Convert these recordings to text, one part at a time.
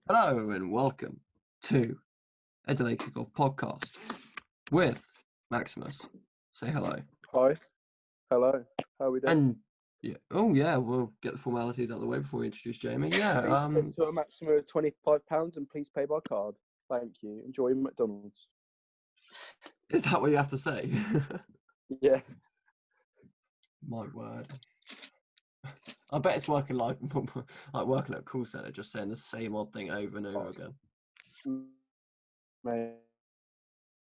Hello and welcome to a Delay Kickoff podcast with Maximus. Say hello. Hi. Hello. How are we doing? And we'll get the formalities out of the way before we introduce Jamie. Please tip to a maximum of £25 and please pay by card. Thank you. Enjoy McDonald's. Is that what you have to say? Yeah. My word. I bet it's working like working at a call centre, just saying the same odd thing over and over again. Man,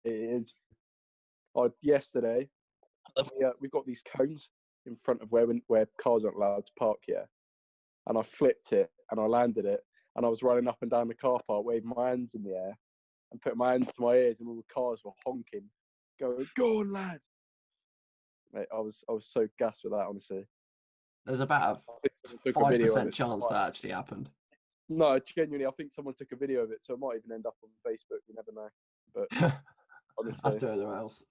it is. Yesterday, we've got these cones in front of where cars aren't allowed to park here. And I flipped it and I landed it. And I was running up and down the car park, waving my hands in the air and putting my hands to my ears, and all the cars were honking, going, "Go on, lad!" Mate, I was so gassed with that, honestly. There's about a 5% chance that actually happened. No, genuinely, I think someone took a video of it, so it might even end up on Facebook. You never know. But honestly, I'll do it else.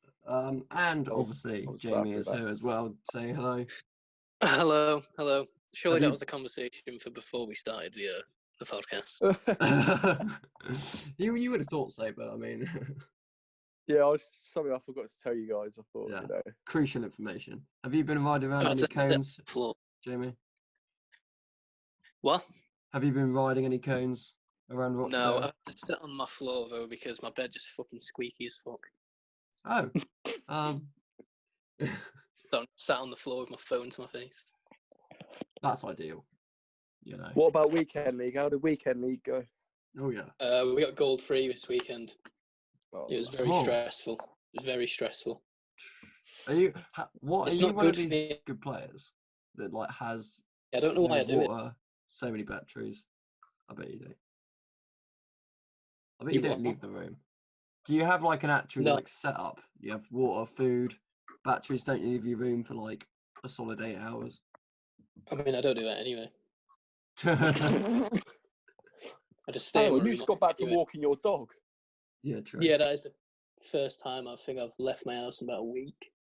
And obviously, Jamie is here as well. Say hello. Hello. Surely that was a conversation for before we started the podcast. you would have thought so, but I mean, yeah, something I forgot to tell you guys. I thought, crucial information. Have you been riding around any cones, Jamie? What? Have you been riding any cones around Rochdale? No, I have to sit on my floor though because my bed just fucking squeaky as fuck. Oh, So I'm sat on the floor with my phone to my face. That's ideal. You know. What about weekend league? How did weekend league go? Oh yeah. We got gold free this weekend. It was very stressful. It was very stressful. Are you? Are you one of these good players that has? I don't know why I do it. So many batteries. I bet you do. I bet you don't leave the room. Do you have an actual setup? You have water, food, batteries. Don't you leave your room for a solid 8 hours? I mean, I don't do that anyway. I just stay. Oh, you just got back from walking your dog. Yeah, true. Yeah, that is the first time I think I've left my house in about a week.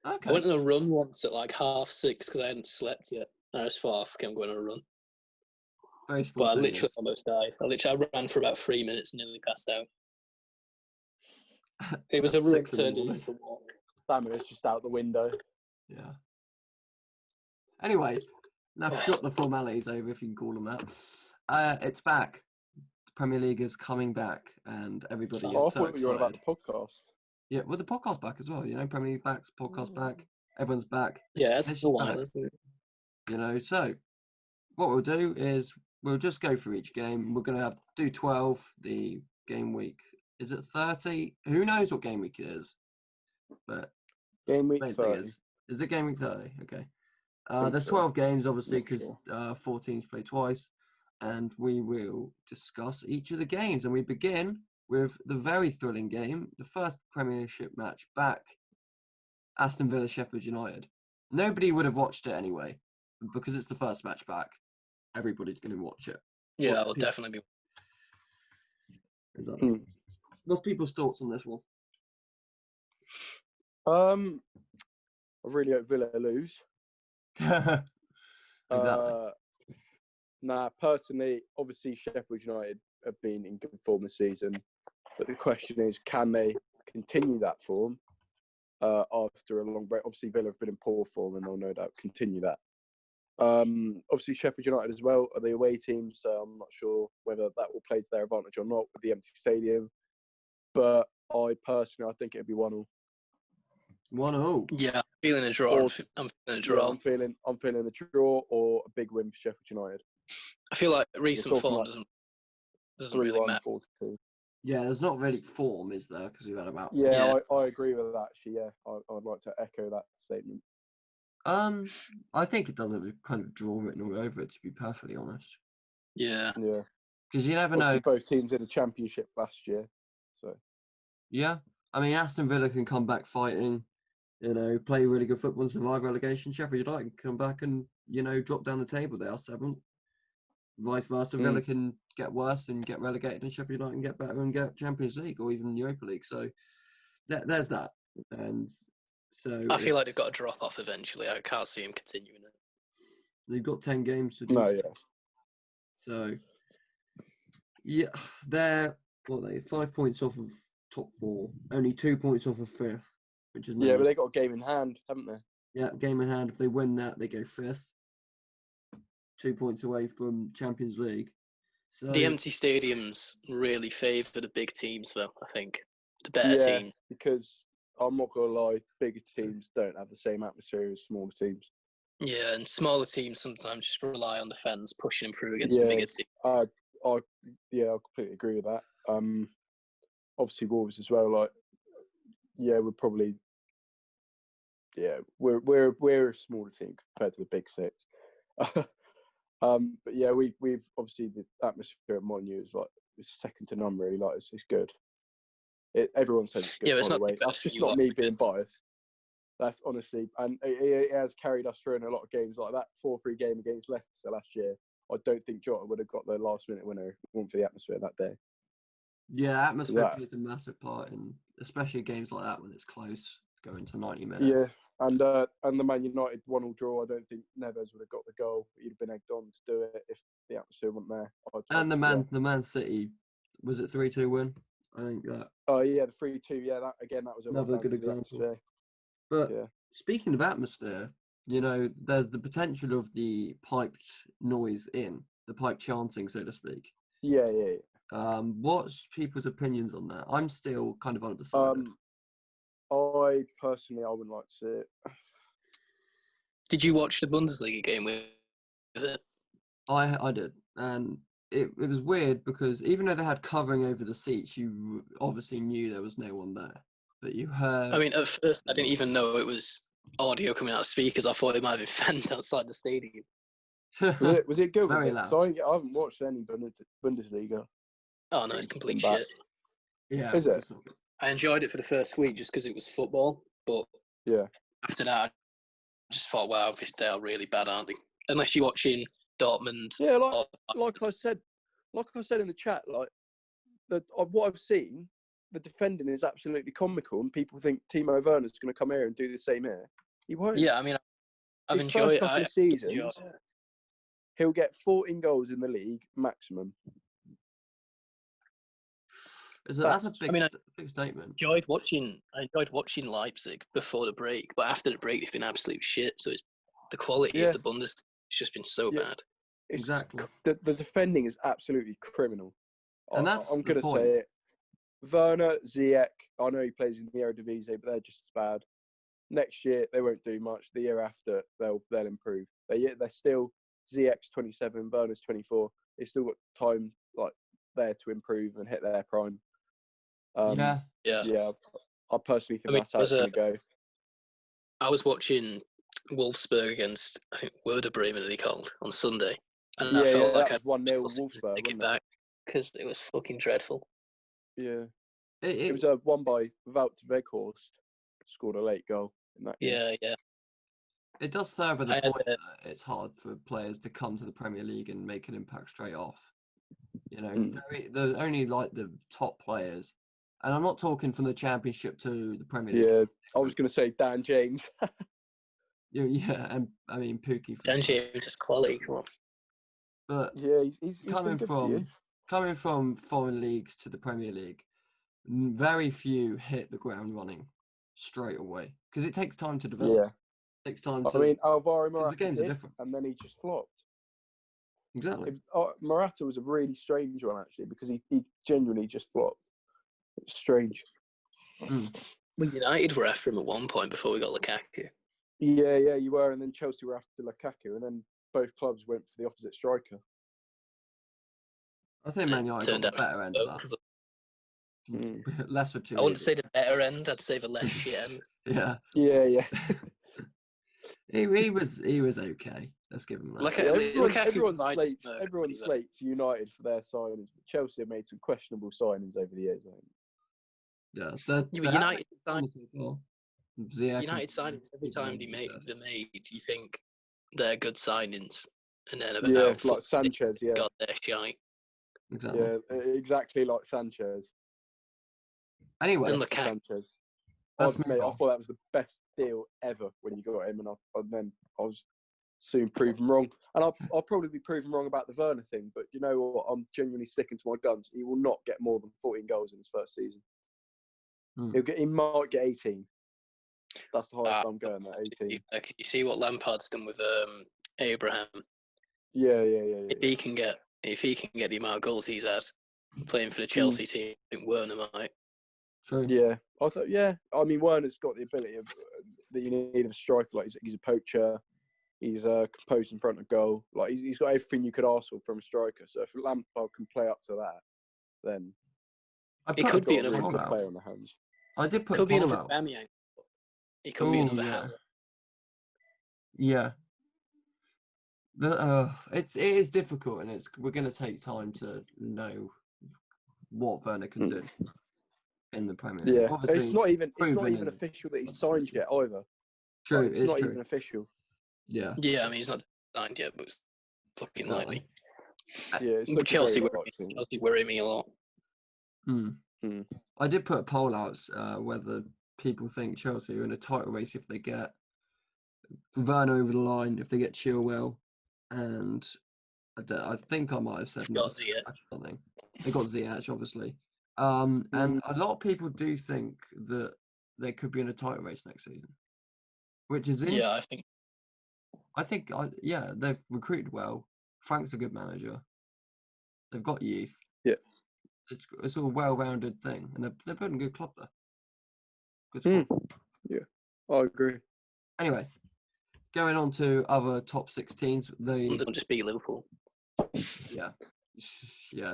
Okay. I went on a run once at 6:30 because I hadn't slept yet. I just thought, I'm going on a run. Very but I literally almost died. I ran for about 3 minutes and nearly passed out. It was a run turned into a walk. Stamina's just out the window. Yeah. Anyway, now got the formalities over, if you can call them that. It's back. The Premier League is coming back, and everybody is so excited. You were about the podcast. Yeah, well, the podcast back as well. You know, Premier League back, podcast back. Everyone's back. Yeah, it's a while, isn't it? You know, so what we'll do is we'll just go through each game. We're going to do 12. The game week, is it 30? Who knows what game week it is? But game week 30. Is it game week 30? Okay. There's 12 games, obviously, because 4 teams play twice. And we will discuss each of the games. And we begin with the very thrilling game, the first Premiership match back, Aston Villa, Sheffield United. Nobody would have watched it anyway, because it's the first match back. Everybody's going to watch it. Yeah, I'll definitely be. What's people's thoughts on this one? I really hope Villa lose. Exactly. Personally, obviously Sheffield United have been in good form this season, but the question is, can they continue that form after a long break? Obviously, Villa have been in poor form, and they'll no doubt continue that. Obviously, Sheffield United as well are the away team, so I'm not sure whether that will play to their advantage or not with the empty stadium. But I think it'd be 1-1. 1-0. Yeah, I'm feeling a draw. I'm feeling a draw. Yeah, I'm feeling a draw or a big win for Sheffield United. I feel like recent form doesn't really matter. 4-2. Yeah, there's not really form, is there? Because we've had about. Yeah, I agree with that. Actually, yeah, I'd like to echo that statement. I think it does have a kind of draw written all over it, to be perfectly honest. Yeah. Because you never know. Both teams in the Championship last year, so. Yeah, I mean, Aston Villa can come back fighting, play really good football and survive relegation. Sheffield United can come back and, drop down the table. They are 7th. Vice versa, Villa can get worse and get relegated, and Sheffield United can get better and get Champions League or even Europa League. So there's that. And so I feel like they've got to drop off eventually. I can't see them continuing it. They've got 10 games to do. No, yeah. So Yeah, they're 5 points off of top 4, only 2 points off of 5th, which is Yeah, but many. they got a game in hand, haven't they? Yeah, game in hand. If they win that, they go 5th, 2 points away from Champions League. So The empty stadiums really favour the big teams, though. I think the better Yeah, team. because I'm not gonna lie, bigger teams don't have the same atmosphere as smaller teams. Yeah, and smaller teams sometimes just rely on the fans pushing them through against the Yeah, bigger team. I completely agree with that. Obviously Wolves as well. Like, yeah, we're probably, we're a smaller team compared to the big six. But yeah, we've obviously the atmosphere at Molineux is like it's second to none really. Like it's good. Everyone says it's good. Yeah, but by it's the not way, the best that's just view not of me the being biased. That's honestly, and it has carried us through in a lot of games like that 4-3 game against Leicester last year. I don't think Jota would have got the last minute winner if it weren't for the atmosphere that day. yeah, atmosphere That, plays a massive part in, especially games like that when it's close, going to 90 minutes. yeah, and the Man United 1-1 draw. I don't think Neves would have got the goal. He'd have been egged on to do it if the atmosphere wasn't there. And the Man City, was it 3-2 win? I think that. Oh yeah, the 3-2. Yeah, that was a Another lot good down to the example. atmosphere. But Yeah. speaking of atmosphere, there's the potential of the piped noise the pipe chanting, so to speak. Yeah. What's people's opinions on that? I'm still kind of undecided. I personally, I wouldn't like to see it. Did you watch the Bundesliga game with it? I did, and it was weird because even though they had covering over the seats, you obviously knew there was no one there. But you heard. I mean, at first, I didn't even know it was audio coming out of speakers. I thought it might have been fans outside the stadium. Was it good? Very Was it? loud. So I haven't watched any Bundesliga. Oh no, it's complete Back. shit. Yeah. Is it? I enjoyed it for the first week just because it was football, but Yeah. after that, I just thought, wow, they are really bad, aren't they? Unless you're watching Dortmund. Yeah, like I said in the chat, like what I've seen, the defending is absolutely comical, and people think Timo Werner's going to come here and do the same here. He won't. Yeah, I mean, I've His enjoyed first couple of seasons. it. He'll get 14 goals in the league maximum. That's a big statement. I enjoyed watching Leipzig before the break, but after the break, it's been absolute shit. So the quality of the Bundesliga has just been so bad. Exactly. The defending is absolutely criminal. And that's I'm going to say it. Werner, Ziyech, I know he plays in the Eredivisie, but they're just as bad. Next year, they won't do much. The year after, they'll improve. They're still Ziyech's 27, Werner's 24. They've still got time there to improve and hit their prime. Yeah. I personally think that's how it's going to go. I was watching Wolfsburg against, I think, Werder Bremen, he called, on Sunday. And I felt like I 1-0 Wolfsburg, take it back because it was fucking dreadful. Yeah. It was won by Wout Weghorst, scored a late goal in that game. Yeah. It does further the point that it's hard for players to come to the Premier League and make an impact straight off. Only the top players, and I'm not talking from the Championship to the Premier League. Yeah, I was going to say Dan James. Yeah, and I mean Pukki. Dan James is quality, come on. But yeah, he's coming from foreign leagues to the Premier League, very few hit the ground running straight away because it takes time to develop. Yeah, it takes time. I mean, Alvaro Morata the games are different, and then he just flopped. Exactly. Morata was a really strange one actually because he genuinely just flopped. It's strange. Well, United were after him at one point before we got Lukaku. Yeah, you were, and then Chelsea were after Lukaku, and then both clubs went for the opposite striker. I think Man United got the better end of that. Less for 2 years. I wouldn't say the better end. I'd say the less shit end. Yeah. He was okay. Let's give him that. Everyone slates United for their signings, but Chelsea have made some questionable signings over the years. I think. United signings every time they're made, you think they're good signings, and then like Sanchez, got their shite. Exactly. Yeah, exactly like Sanchez. Anyway, and Lukaku. Sanchez. I thought that was the best deal ever when you got him, and then I was soon prove them wrong. And I'll probably be proven wrong about the Werner thing, but you know what? I'm genuinely sticking to my guns. He will not get more than 14 goals in his first season. He might get 18. That's the highest I'm going at 18. You see what Lampard's done with Abraham? Yeah. If he can get the amount of goals he's had playing for the Chelsea team, I think Werner might. True. Yeah, I thought. Yeah, I mean Werner's got the ability that you need of a striker. Like he's a poacher. He's composed in front of goal. Like he's got everything you could ask for from a striker. So if Lampard can play up to that, then He could be another another good player on the hands. I did put could be another out. Aubameyang. He could be another Haaland. Yeah. It is difficult, and we're going to take time to know what Werner can do in the Premier League. Yeah, obviously, it's not even official that he's signed yet either. True, like, it's not even official. Yeah. Yeah, I mean he's not signed yet, but it's looking likely. Yeah, it's Chelsea worry me a lot. I did put a poll out whether people think Chelsea are in a title race if they get Werner over the line, if they get Chilwell, and I think I might have said something. They got Ziyech, obviously. And a lot of people do think that they could be in a title race next season, which is interesting. Yeah, I think they've recruited well. Frank's a good manager. They've got youth. Yeah, it's all a well-rounded thing, and they're putting a good club there. Good spot. Yeah, I agree. Anyway, going on to other top 6 teams. They'll just beat Liverpool. Yeah,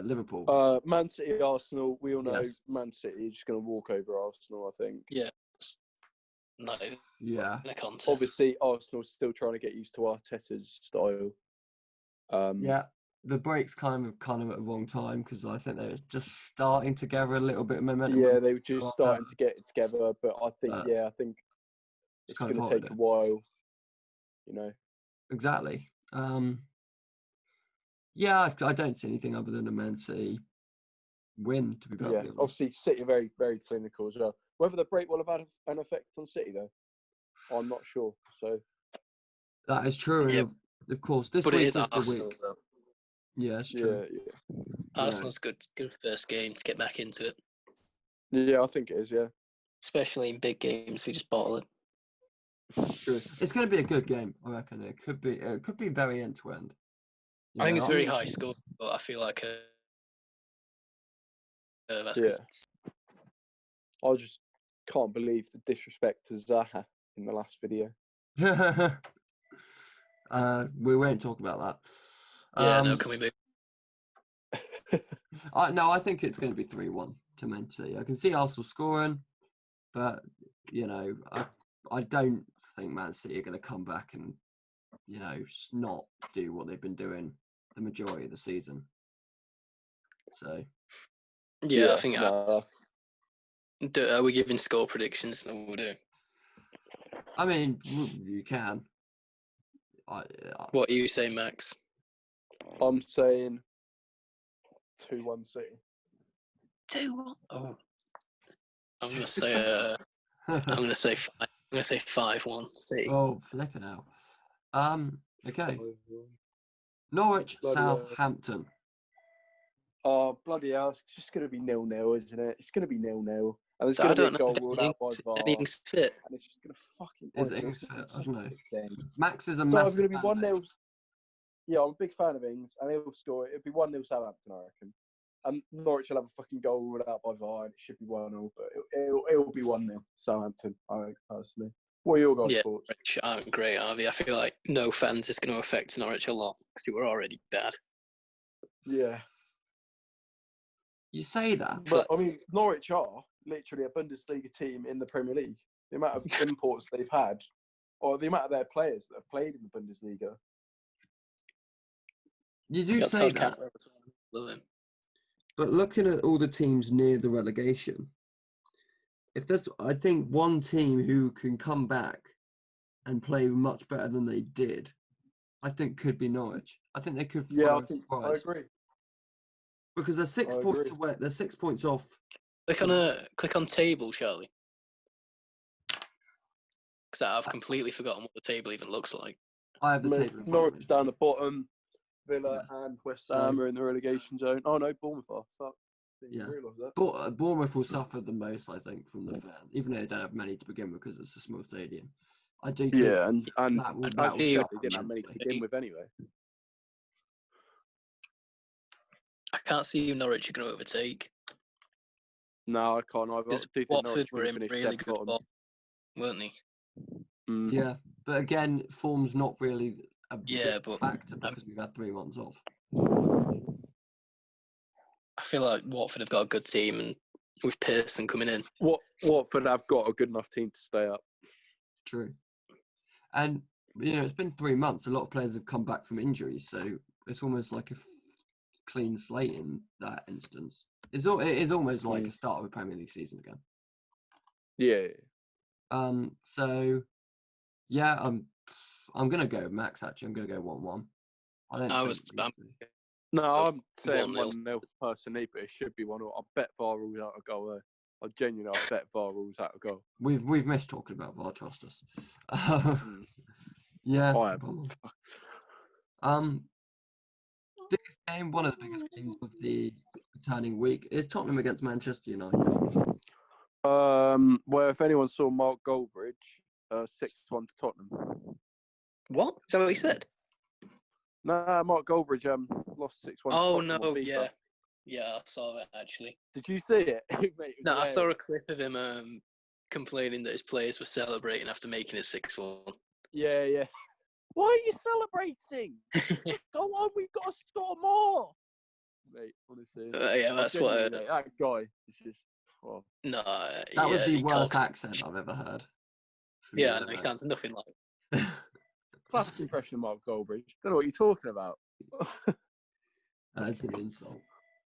Liverpool. Man City, Arsenal. We all know Man City is just going to walk over Arsenal, I think. Yeah. No. Yeah. In a contest. Obviously, Arsenal's still trying to get used to Arteta's style. The break's kind of at the wrong time because I think they're just starting to gather a little bit of momentum. Yeah, they were just starting to get it together, but I think it's going to take a while. You know. Exactly. I don't see anything other than a Man City win, to be perfectly honest. Obviously, City are very, very clinical as well. Whether the break will have had an effect on City, though, I'm not sure. So that is true. Yeah. Of course, this week is Arsenal, the week. Though. Yeah, it's true. Yeah. Arsenal's good first game to get back into it. Yeah, I think it is. Yeah, especially in big games, we just bottle it. It's true. It's going to be a good game, I reckon. It could be very end to end. I think it's very high score, but I feel like that's good. I just can't believe the disrespect to Zaha in the last video. We won't talk about that. Can we move? I think it's going to be 3-1 to Man City. I can see Arsenal scoring, but I don't think Man City are going to come back and not do what they've been doing the majority of the season. So I think are we giving score predictions? No, we'll do. I mean, you can. What are you saying, Max? I'm saying 2-1 City. 2-1. Oh, I'm gonna say 5-1 City. Oh, flipping out. Okay. Norwich, Southampton. Oh, bloody hell. It's just going to be 0-0, isn't it? It's going to be 0-0. And there's going to be a goal ruled out by VAR. Ings fit. And it's just going to fucking... Is Ings fit? I don't know. Max is a massive massive going to be 1-0. Yeah, I'm a big fan of Ings. And he'll score it. It'll be 1-0 Southampton, I reckon. And Norwich will have a fucking goal ruled out by VAR. And it should be 1-0. But it'll be 1-0 Southampton, I think, personally. What are your guys' thoughts? Norwich aren't great, are they? I feel like no fans is going to affect Norwich a lot because they were already bad. Yeah. You say that. But, I mean, Norwich are literally a Bundesliga team in the Premier League. The amount of imports they've had, or the amount of their players that have played in the Bundesliga. You do say that. But looking at all the teams near the relegation, if there's, I think, one team who can come back and play much better than they did, I think could be Norwich. I think they could. I agree. Because they're 6 points away. They're 6 points off. Click on table, Charlie. Because I've completely forgotten what the table even looks like. I have the table in front of Norwich me. down the bottom. Villa and West Ham are in the relegation zone. Oh no, Bournemouth are. Fuck. Didn't Yeah. realise that. Bournemouth will suffer the most, I think, from the fan, even though they don't have many to begin with because it's a small stadium. I do think Yeah, and that will as you said, suffer they didn't have many to immensely. begin with anyway. I can't see who Norwich are going to overtake. No, I can't either. I Because do think Watford Norwich were will in finish really dead good bottom. form, weren't they? Mm. Yeah, but again, form's not really a Yeah, but factor because we've had 3 months off. I feel like Watford have got a good team, and with Pearson coming in, Watford have got a good enough team to stay up. True. And, it's been 3 months. A lot of players have come back from injuries, so it's almost like a clean slate in that instance. It is almost like a start of a Premier League season again. Yeah. So, yeah, I'm going to go Max, actually. I'm going to go 1-1. No, I'm saying 1-0. 1-0 personally, but it should be 1-0. I bet VAR rules out a goal there. I bet VAR rules out a goal. We've missed talking about VAR, trust us. Yeah. Yeah. I have. Biggest game, one of the biggest games of the returning week is Tottenham against Manchester United. Where if anyone saw Mark Goldbridge, 6-1 to Tottenham. What? Is that what he said? No, Mark Goldbridge lost 6-1 to Oh, Tottenham. no, on FIFA. yeah. Yeah, I saw that, actually. Did you see it? Mate, it was No, I saw a hilarious. clip of him complaining that his players were celebrating after making it 6-1. Yeah. Why are you celebrating? Go on, we've got to score more. Mate, honestly. Yeah, that's what... Mate, that guy is just... Oh. No, That was the he worst talks... accent I've ever heard. Yeah, no, he sounds nothing like... Classic impression of Mark Goldbridge. Don't know what you're talking about. That's an insult.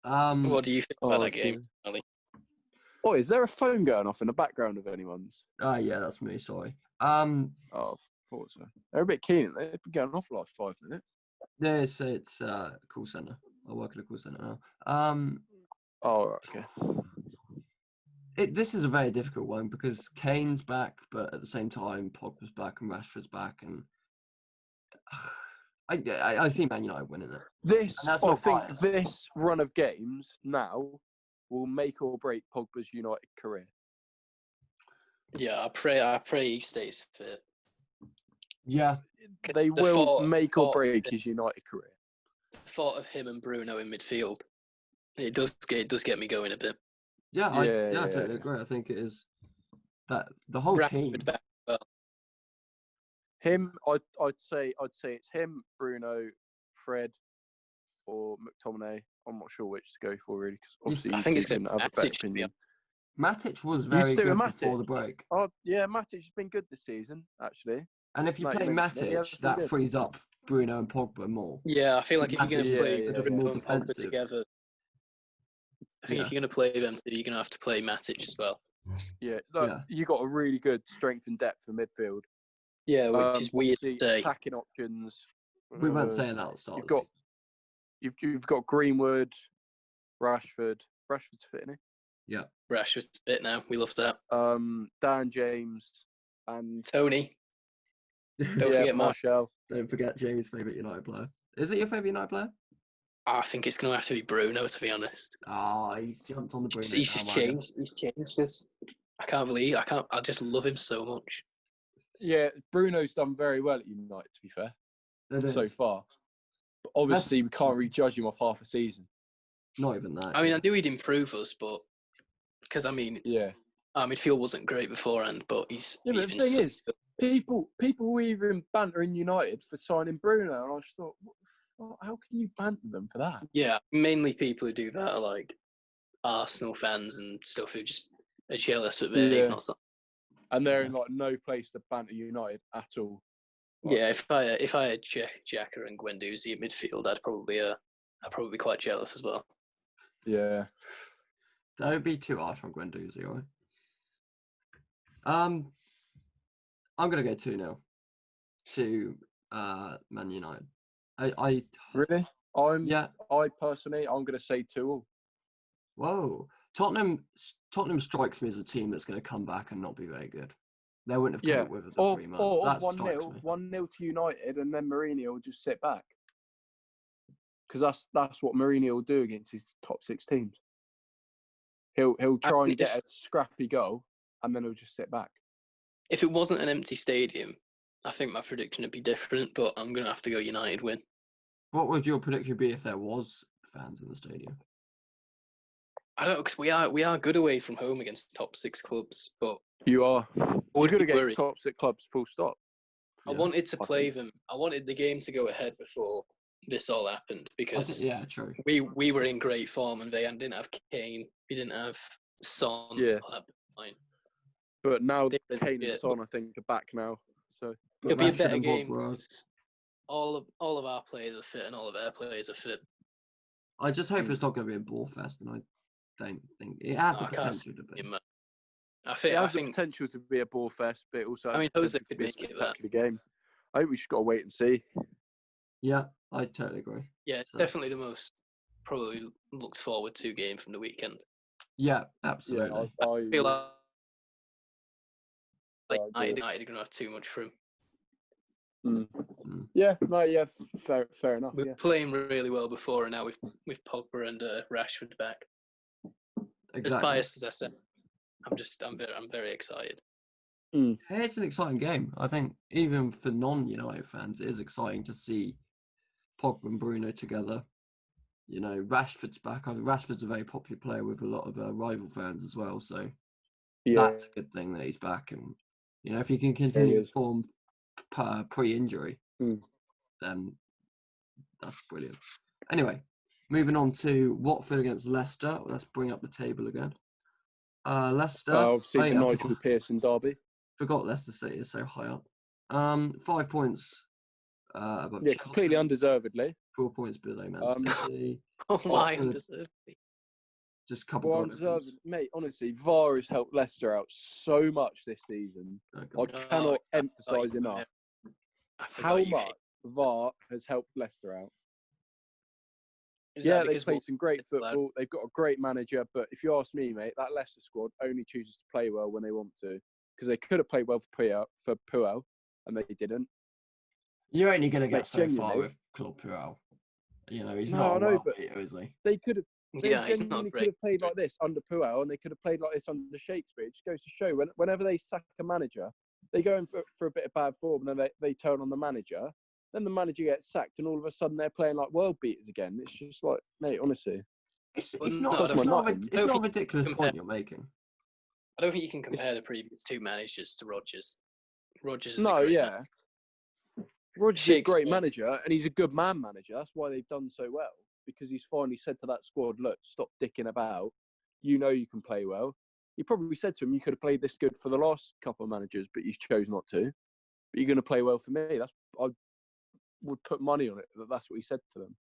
What do you think about that game, Ali? Oh, is there a phone going off in the background of anyone's? Yeah, that's me, sorry. Oh, thought so. They're a bit keen. They've been going off the last 5 minutes. It's call centre. I work at a call centre now. Oh, okay. This is a very difficult one because Kane's back, but at the same time, Pogba's back and Rashford's back, and I see Man United winning it. I think this run of games now will make or break Pogba's United career. Yeah, I pray he stays fit. Yeah, they will make or break his United career. The thought of him and Bruno in midfield, it does get me going a bit. Yeah, I totally agree. I think it is that the whole team. Back well. Him, I'd say it's him, Bruno, Fred, or McTominay. I'm not sure which to go for really, because obviously I think it's going to have a better opinion. Matic was very good Matic? before the break. Oh yeah, Matic's been good this season actually. And if you play Matic, that frees up Bruno and Pogba more. Yeah, I feel like if you're going to play more defensive together, I think if you're going to play them two, you're going to have to play Matic as well. Yeah, you got a really good strength and depth for midfield. Yeah, which is weird to say. Attacking options. We weren't saying that at the start. You've got Greenwood, Rashford. Rashford's fit, isn't he? Yeah. Rashford's fit now. We love that. Dan James and Tony. Don't forget Martial. Don't forget Jamie's favourite United player. Is it your favourite United player? I think it's going to have to be Bruno, to be honest. He's jumped on the Bruno. He's just changed. He's changed this. I just love him so much. Yeah, Bruno's done very well at United, to be fair, so far. But obviously, we can't really judge him off half a season. Not even that. I mean, I knew he'd improve us, but because our midfield wasn't great beforehand, but he's. Yeah, but the thing is, people were even bantering United for signing Bruno, and I just thought, how can you banter them for that? Yeah, mainly people who do that are like Arsenal fans and stuff who just are jealous that they've not signed. And they're in like no place to banter United at all. Like, yeah, if I had Xhaka and Guendouzi at midfield, I'd probably be quite jealous as well. Yeah. Don't be too harsh on Guendouzi, all right? I'm gonna go 2-0 to Man United. I really? I personally, I'm gonna say 2-2. Whoa. Tottenham strikes me as a team that's going to come back and not be very good. They wouldn't have Yeah, come up with it the or 3 months. or That 1-0, strikes me. 1-0 to United, and then Mourinho will just sit back. Because that's what Mourinho will do against his top 6 teams. He'll try and get a scrappy goal, and then he'll just sit back. If it wasn't an empty stadium, I think my prediction would be different. But I'm gonna have to go United win. What would your prediction be if there was fans in the stadium? I don't know, because we are good away from home against top 6 clubs, but You are. We're good be against worried. top 6 clubs, full stop. I Yeah. wanted to I play think. them. I wanted the game to go ahead before this all happened because Yeah, true. we were in great form and they didn't have Kane, we didn't have Son. Yeah. At that point. But now They were Kane and shit. Son, I think, are back now. So But It'll be a Rashford better and game. Pogba are- because all of our players are fit and all of their players are fit. I just hope it's not going to be a ball fest, and I don't think it has the I can't potential to be. I it think. I has the think. potential to be a ball fest, but it also has I mean, the Jose potential to could be a make it that. spectacular game. I think we just got to wait and see. Yeah, I totally agree. Yeah, it's So- definitely the most probably looked forward to game from the weekend. Yeah, Yeah, absolutely. I feel like I agree. United are going to have too much for him. Yeah, no, yeah, fair enough. We're Yeah. playing really well before, and now we've Pogba and Rashford back. As Exactly. biased as I said, I'm very excited. Hey, it's an exciting game. I think even for non-United fans, it is exciting to see Pogba and Bruno together. You know, Rashford's back. I think Rashford's a very popular player with a lot of rival fans as well. So Yeah, that's a good thing that he's back. And, you know, if he can continue his is. form pre-injury, Mm. then that's brilliant. Anyway, moving on to Watford against Leicester. Let's bring up the table again. Leicester. obviously the I Nigel Pearson derby. forgot Leicester City is so high up. 5 points above Yeah, Chelsea. completely undeservedly. 4 points below Man City. Oh my! Watford, just a couple Well, goal difference. undeserved, mate. Honestly, VAR has helped Leicester out so much this season. Oh, I God. cannot I emphasise forgot enough I forgot how you much hate- VAR has helped Leicester out. Is Yeah, that they because played some great Watford allowed- football. They've got a great manager, but if you ask me, mate, that Leicester squad only chooses to play well when they want to, because they could have played well for Puel, and they didn't. You're only going to get Mate, so far genuinely. with Claude Puel. You know, he's No, not I a know, world but- beater, is he? They could have. They Yeah, he's not genuinely could great. have played like this under Puel, and they could have played like this under Shakespeare. It just goes to show whenever they sack a manager, they go in for a bit of bad form, and then they turn on the manager. Then the manager gets sacked, and all of a sudden they're playing like world beaters again. It's just like, mate, honestly. It's Well, not, no, I it's don't not, think- a, I it's don't not a think ridiculous compare- point you're making. I don't think you can compare the previous two managers to Rodgers. Rodgers is No, a great yeah. Rodgers is a great Shakespeare. manager, and he's a good man manager. That's why they've done so well, because he's finally said to that squad, look, stop dicking about. You know you can play well. He probably said to him, you could have played this good for the last couple of managers, but you chose not to. But you're going to play well for me. I would put money on it that's what he said to them.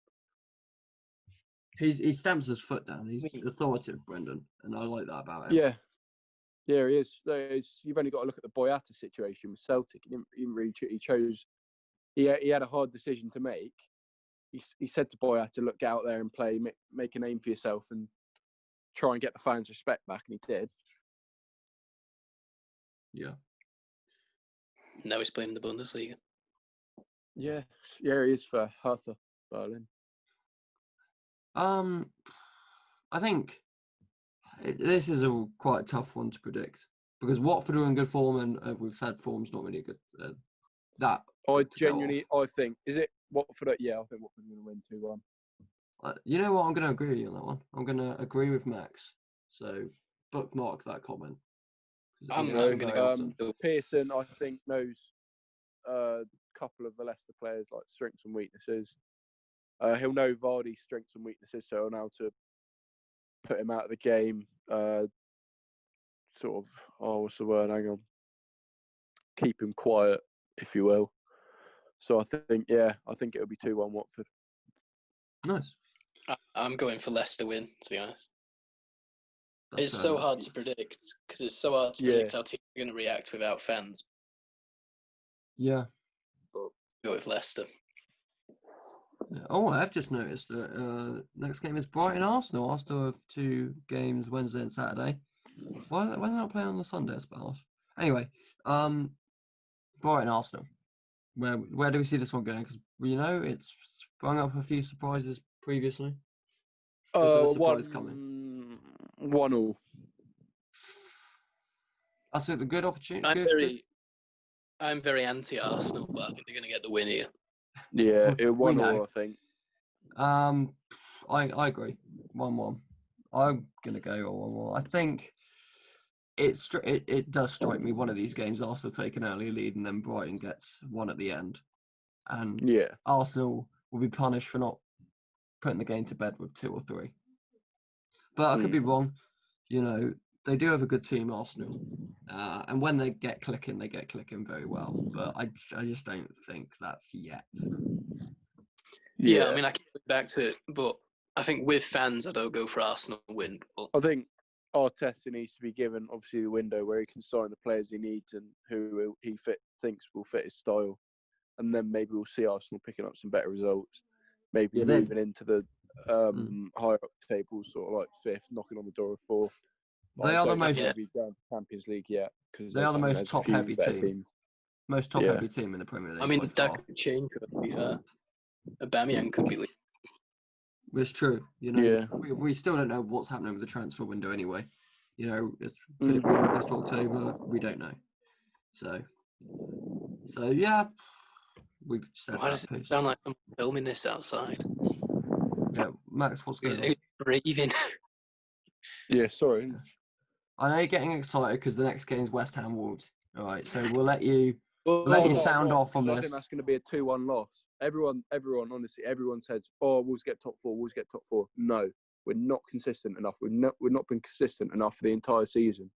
He stamps his foot down. He's authoritative, Brendan, and I like that about him. Yeah. Yeah, he is. You've only got to look at the Boyata situation with Celtic. He didn't really he chose. He had a hard decision to make. He said to Boyata, look, get out there and play, make a name for yourself, and try and get the fans' respect back, and he did. Yeah. Now he's playing in the Bundesliga. Yeah, he is for Hertha Berlin. I think this is quite a tough one to predict because Watford are in good form, and we've said form's not really good. That I to go genuinely, I think, is it Watford? Yeah, I think Watford's going to win 2-1. you know what? I'm going to agree with you on that one. I'm going to agree with Max. So bookmark that comment. I'm very gonna often. Pearson, I think, knows a couple of the Leicester players, like strengths and weaknesses. He'll know Vardy's strengths and weaknesses, so he'll know how to put him out of the game. Sort of, what's the word? Hang on. Keep him quiet, if you will. So I think it'll be 2-1 Watford. Nice. I'm going for Leicester win, to be honest. That's It's fair so enough. hard to predict because it's so hard to predict how teams are going to react without fans. Yeah. Go with Leicester. Yeah. Oh, I've just noticed that next game is Brighton Arsenal. Arsenal have 2 games Wednesday and Saturday. Why are they not playing on the Sunday, I suppose? Anyway, Brighton Arsenal. Where do we see this one going? Because it's sprung up a few surprises previously. Is there a surprise coming? 1-1. That's a good opportunity. I'm very anti-Arsenal, but I think they're going to get the win here. Yeah, We 1-1, know. I think. I agree. 1-1. I'm gonna go 1-1. I think it does strike me one of these games Arsenal take an early lead and then Brighton gets one at the end, and Yeah. Arsenal will be punished for not putting the game to bed with 2 or 3. But I could be wrong. They do have a good team, Arsenal, and when they get clicking very well. But I just don't think that's yet. Yeah, I mean, I can go back to it, but I think with fans, I don't go for Arsenal win. But I think Arteta needs to be given, obviously, the window where he can sign the players he needs and who he thinks will fit his style. And then maybe we'll see Arsenal picking up some better results. Maybe moving into the higher up tables, sort of like 5th, knocking on the door of 4th. They are the most Champions League yet, because they are the most top-heavy team. Most top-heavy team in the Premier League. I mean, that could change. To be fair, Aubameyang could be. It's true. We still don't know what's happening with the transfer window anyway. Could it be August, October? We don't know. So yeah, we've said Why does it sound like someone filming this outside? Yeah, Max, what's going on? He's breathing. Yeah, sorry. I know you're getting excited because the next game is West Ham Wolves. All right, so we'll let you sound off on this. I think that's going to be a 2-1 loss. Everyone, honestly, everyone says, "Oh, Wolves get top 4. Wolves get top 4." No, we're not consistent enough. We've not been consistent enough for the entire season.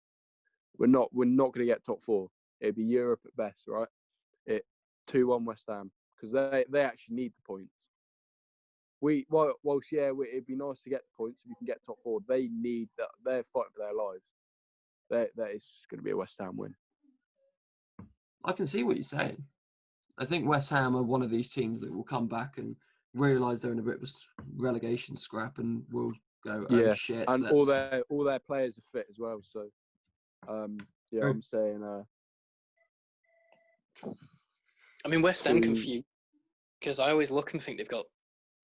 We're not going to get top 4. It'd be Europe at best, right? 2-1 West Ham, because they actually need the points. It'd be nice to get the points if you can get top 4. They need that. They're fighting for their lives. That is going to be a West Ham win. I can see what you're saying. I think West Ham are one of these teams that will come back and realise they're in a bit of a relegation scrap and will go, oh shit. And all their players are fit as well. So, I'm saying. I mean, West Ham confused because I always look and think they've got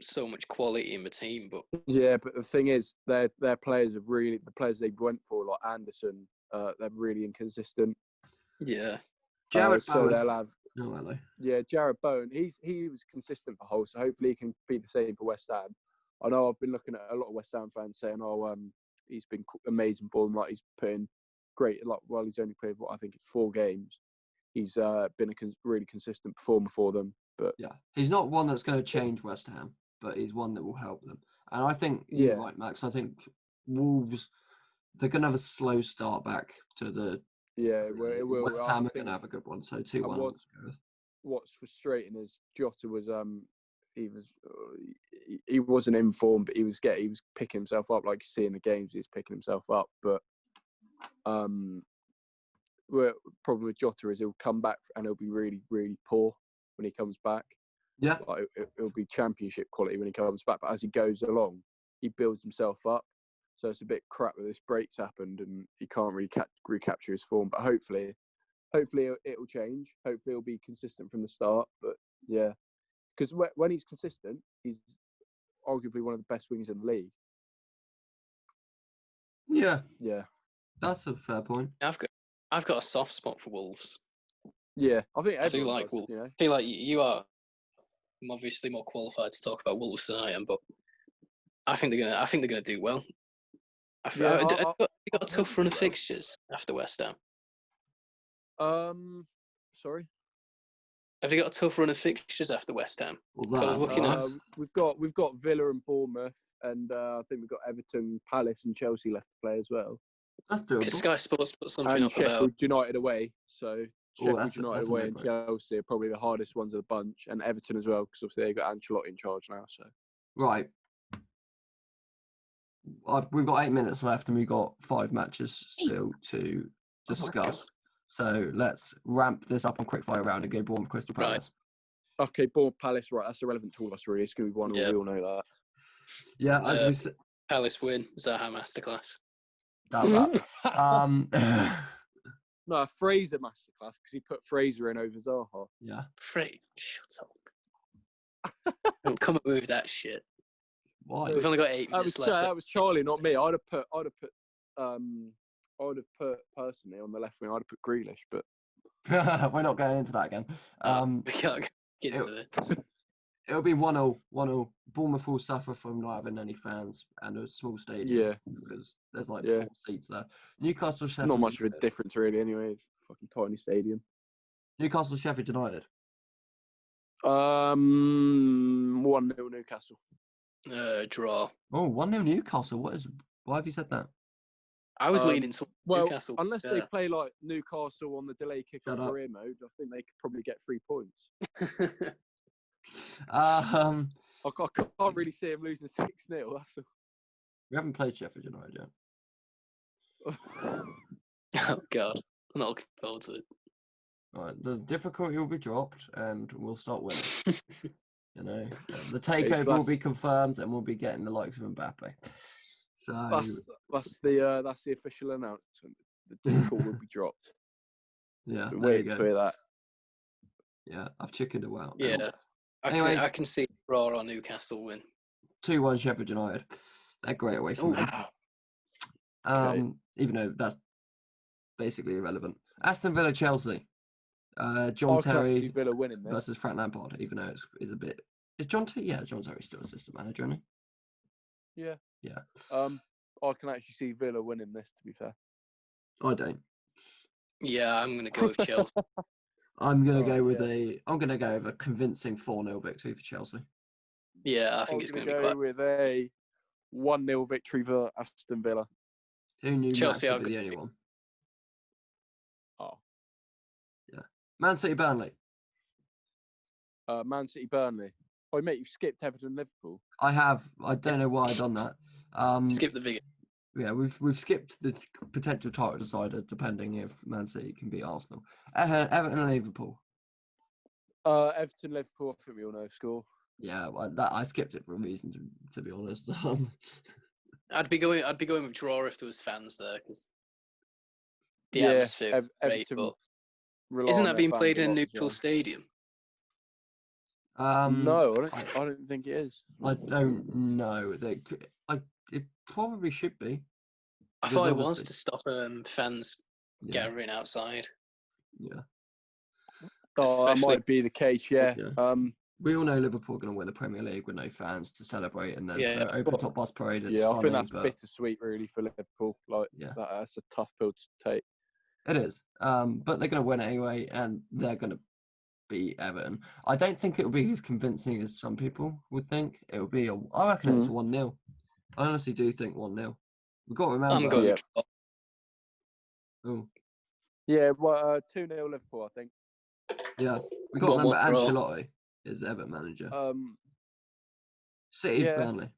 so much quality in the team, but but the thing is, their players have really the players they went for, like Anderson, they're really inconsistent. Yeah, Jared Bowen. They'll have. No, hello. Yeah, Jared Bowen. He was consistent for Hull, so hopefully he can be the same for West Ham. I know I've been looking at a lot of West Ham fans saying, he's been amazing for them. Like he's putting great. Like he's only played I think it's 4 games. He's been a really consistent performer for them. But yeah, he's not one that's going to change West Ham, but he's one that will help them. And I think you're right, Max. I think Wolves, they're going to have a slow start back to the. Yeah, well, it will. West Ham are going to have a good one, so 2-1. What's frustrating is Jota was he wasn't in form, but he was picking himself up, like you see in the games. He's picking himself up, but the problem with Jota is he'll come back and he'll be really, really poor when he comes back. Yeah, like it'll be championship quality when he comes back, but as he goes along, he builds himself up. So it's a bit crap that this break's happened and he can't really recapture his form. But hopefully it'll change. Hopefully he'll be consistent from the start. But yeah, because when he's consistent, he's arguably one of the best wingers in the league. Yeah, that's a fair point. I've got a soft spot for Wolves. Yeah, I think I do like Wolves. I feel like you are obviously more qualified to talk about Wolves than I am, but I think they're gonna do well. Have you got a tough run of fixtures after West Ham? Sorry. Have you got a tough run of fixtures after West Ham? Well, I was looking at. We've got Villa and Bournemouth, and I think we've got Everton, Palace, and Chelsea left to play as well. That's doable. Because Sky Sports put something and up Sheffield about United away. So Sheffield United away and right. Chelsea are probably the hardest ones of the bunch, and Everton as well, because obviously they've got Ancelotti in charge now. So right. We've got 8 minutes left and we've got 5 matches still to discuss. So let's ramp this up on quickfire round and go Bournemouth Crystal Palace. Right. Okay, Bournemouth Palace, right, that's irrelevant to all of us really. It's going to be 1-1, we all know that. Yeah, as we said. Palace win, Zaha masterclass. That. No, a Fraser masterclass because he put Fraser in over Zaha. Yeah. Shut up. Don't come up with that shit. Why? We've only got 8 minutes left. That was Charlie, not me. I'd have put personally on the left wing. I'd have put Grealish, but We're not going into that again. We can't get into it. It'll be 1-0. 1-0. Bournemouth will suffer from not having any fans and a small stadium. Yeah. Because there's like Yeah. 4 seats there. Newcastle, Sheffield. not much of a United. difference really. Anyway, it's a fucking tiny stadium. Newcastle, Sheffield United. 1-0 Newcastle. Draw. Oh, 1-0 Newcastle. Why have you said that? I was leaning to Well, Newcastle. unless they play like Newcastle on the delay kick Shut or up. career mode, I think they could probably get 3 points. Um, I can't really see him losing 6-0. That's all. we haven't played Sheffield United yet. Oh God, I'm not looking forward to it. All right, the difficulty will be dropped, and we'll start winning. You know, the takeover will be confirmed, and we'll be getting the likes of Mbappe. So that's the official announcement. The tickle will be dropped. yeah, Been there you waiting to go. hear that. Yeah, I've chickened away. Yeah, Anyway. I can see Draw or Newcastle win. 2-1 Sheffield United. They're great away from home. Okay. Even though that's basically irrelevant. Aston Villa, Chelsea. John I can actually Terry see Villa winning this. versus Frank Lampard, even though it's a bit. Is John Terry? Yeah, John Terry's still assistant manager, isn't he? Yeah. Yeah. I can actually see Villa winning this. To be fair. I don't. Yeah, I'm gonna go with Chelsea. I'm gonna Alright, go with a convincing 4-0 victory for Chelsea. Yeah, I think it's I'm gonna be go quite. with a 1-0 victory for Aston Villa. Who knew Chelsea Matt are would be the good. only one? Oh. Yeah. Man City, Burnley. Man City, Burnley. Oh, mate, you've skipped Everton, Liverpool. I have. I don't know why I've done that. Skip the big. Yeah, we've skipped the potential title decider, depending if Man City can beat Arsenal. Everton and Liverpool. Everton, Liverpool. I think we all know the score. Yeah, I skipped it for a reason, to be honest. I'd be going with Draw if there was fans there because the Yeah, atmosphere is great. Everton But rely isn't on that their being fans played a in a lot as neutral well. stadium? No, I don't think it is. I don't know. It probably should be. I Because thought it was obviously- to stop fans Yeah, gathering outside. yeah. Oh, that Especially- might be the case. Yeah. Yeah. We all know Liverpool are going to win the Premier League with no fans to celebrate, and there's Yeah, the open top bus parade. It's Yeah, I funny, think that's but bittersweet, really, for Liverpool. Like, yeah, that's a tough pill to take. it is. But they're going to win anyway, and they're going to beat Everton. I don't think it'll be as convincing as some people would think. It'll be I reckon it's 1-0. I honestly do think 1-0. We've got to remember. I'm going Yeah. with Draw. Oh, Yeah, well, 2-0 Liverpool, I think. yeah. We've got to remember 1-1 draw. Ancelotti is Everton manager. City, yeah. Burnley,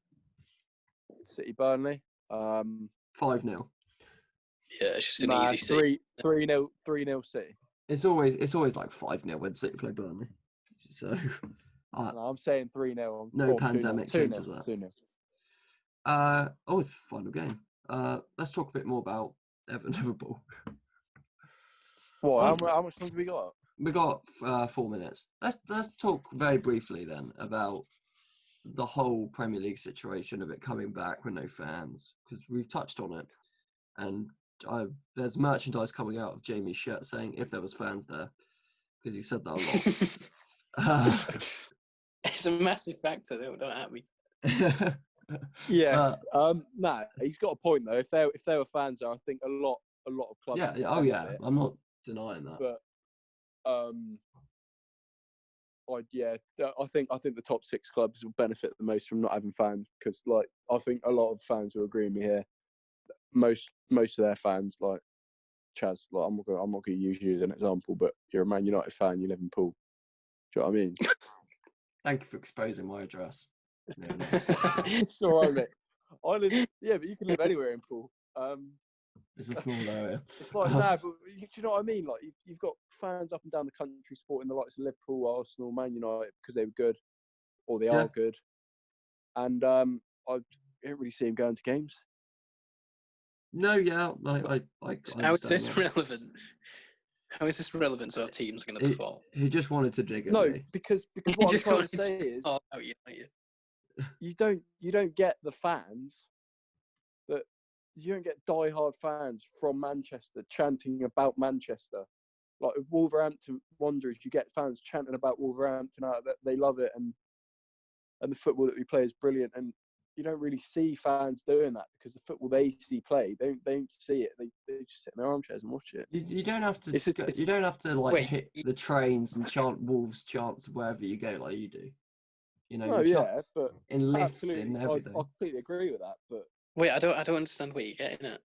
City, Burnley. 5-0. Yeah, it's just an easy seat. 3-0 City. It's always like 5-0 when City play Burnley. So, No, I'm saying 3-0. No pandemic changes that. 2-0. It's the final game. Let's talk a bit more about Everton Liverpool. What? How much time do we got? We got 4 minutes. Let's talk very briefly then about the whole Premier League situation of it coming back with no fans, because we've touched on it, and there's merchandise coming out of Jamie's shirt saying if there was fans there, because he said that a lot. It's a massive factor. Don't have me. Yeah. Nah, he's got a point though. If there were fans there, I think a lot of clubs. Yeah. would Oh yeah. benefit. I'm not denying that. But I think the top 6 clubs will benefit the most from not having fans, because like I think a lot of fans will agree with me here. Most of their fans, like Chaz, like I'm not going to use you as an example, but you're a Man United fan, you live in Poole. Do you know what I mean? Thank you for exposing my address. Yeah, no. It's all right, mate. I live, yeah, but you can live anywhere in Poole. It's a small area. It's like, nah, but do you know what I mean? Like, you've got fans up and down the country supporting the likes of Liverpool, Arsenal, Man United because they were good, or they are good. And I don't really see him going to games. No, yeah, I How is this understand that. relevant? How is this relevant to how teams are going to perform? He just wanted to dig at No, me. because He what I'm just trying wanted to say is talk about United. you don't get the fans that you don't get diehard fans from Manchester chanting about Manchester. Like with Wolverhampton Wanderers, you get fans chanting about Wolverhampton out that they love it and the football that we play is brilliant. And you don't really see fans doing that because the football they see play, they don't see it. They just sit in their armchairs and watch it. You don't have to. It's- You don't have to like Wait, hit the trains and chant Wolves chants wherever you go, like you do. You know, No, you chant yeah, but in lifts, absolutely, in I everything. completely agree with that. But wait, I don't understand what you're getting at.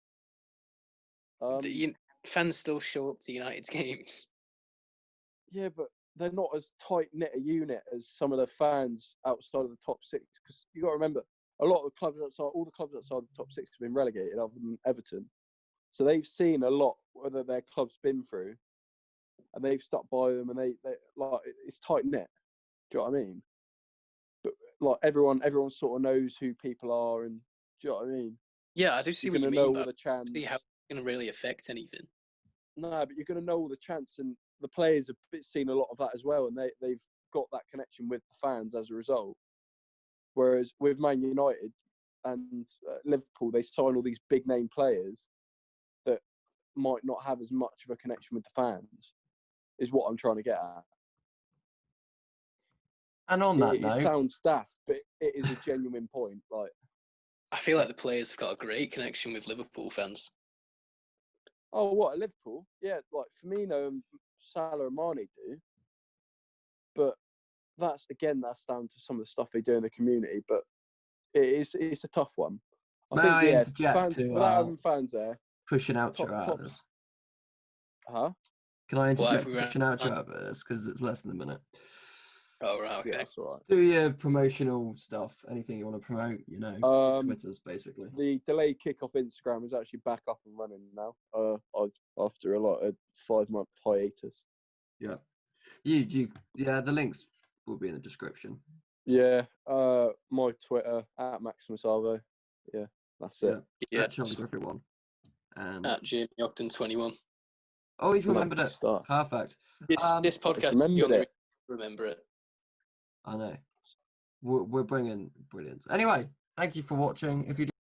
um, Fans still show up to United's games. yeah, but they're not as tight knit a unit as some of the fans outside of the top six. Because you got to remember, a lot of the clubs outside, all the clubs outside the top six have been relegated, other than Everton. So they've seen a lot that their club's been through, and they've stuck by them, and they like it's tight knit. Do you know what I mean? But like everyone sort of knows who people are, and do you know what I mean? Yeah, I do see You're what you gonna mean, know but all the I don't chants. see how it's going to really affect anything. No, but you're going to know all the chants, and the players have seen a lot of that as well, and they've got that connection with the fans as a result. Whereas with Man United and Liverpool, they sign all these big name players that might not have as much of a connection with the fans, is what I'm trying to get at. And on that It note, sounds daft, but it is a genuine point. Like, I feel like the players have got a great connection with Liverpool fans. oh, what, at Liverpool? Yeah, like Firmino and Salah and Mane do. But that's down to some of the stuff they do in the community. But it's a tough one. may I interject fans, to without having fans there, push an outro top- out of top- this? huh? Can I interject we to push an outro out of this because it's less than a minute? Oh, right, okay. Yeah, that's all right. Do your promotional stuff. Anything you want to promote, you know, Twitter's basically. The delayed kickoff Instagram is actually back up and running now. After a 5-month hiatus. Yeah. Yeah, the links will be in the description. Yeah, my Twitter at Maximus Arvo. Yeah, that's it. Yeah, At Sean Griffith one. And at Jamie Ogden 21. oh, he's remembered Lovely it. stuff. Perfect. This podcast, remembered you only it. remember it. I know. We're bringing brilliance. Anyway, thank you for watching. If you